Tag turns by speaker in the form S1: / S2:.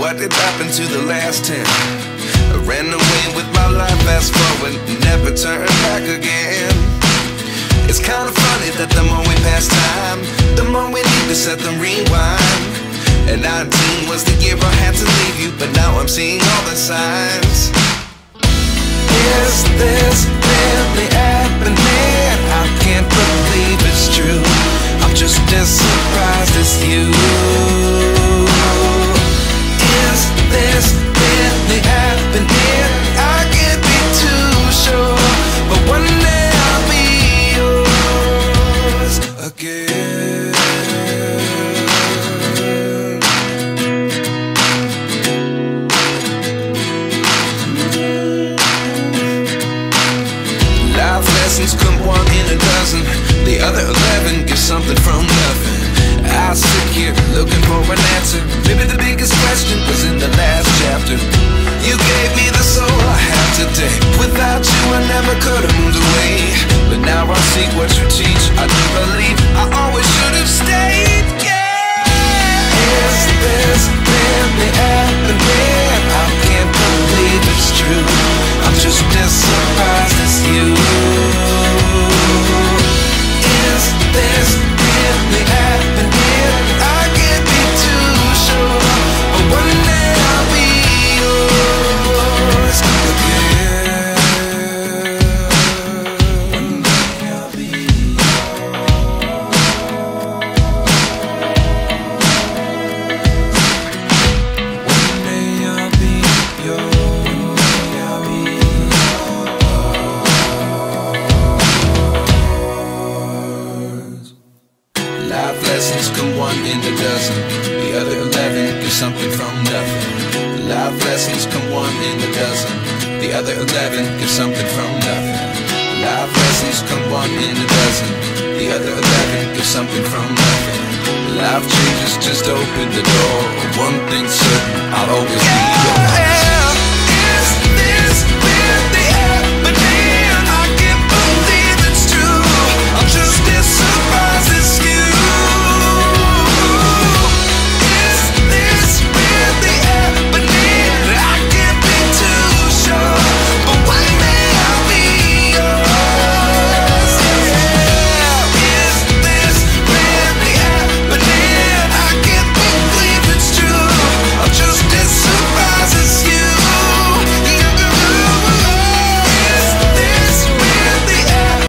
S1: what did happen to the last 10? I ran away with my life, fast forward, never turn back again. It's kind of funny that the more we pass time, the more we need to set them rewind. And 19 was the year I had to leave you, but now I'm seeing all the signs. Is this really happening? I can't believe it's true. I'm just as surprised as you. Is this really happening? I can't be too sure, but one day I'll be yours again. Life lessons come one in a dozen, the other 11 give something from nothing. I sit here looking for an answer. Maybe the biggest question was in the last chapter. You gave me the soul I have today. Without you I never could have moved away. But now I see what you teach. I do believe I always should have stayed. Yeah. Is this really happening? I can't believe it's true. I'm just as surprised as you. Is this really happening? I can't be too sure, but one day I'll be yours again. One day I'll be yours. One day I'll be yours. I'll be yours. Life lessons come one in a dozen, the other 11 give something from nothing. Life lessons come one in a dozen, the other 11 give something from nothing. Life lessons come one in a dozen, the other 11 give something from nothing. Life changes just open the door. One thing's certain, I'll always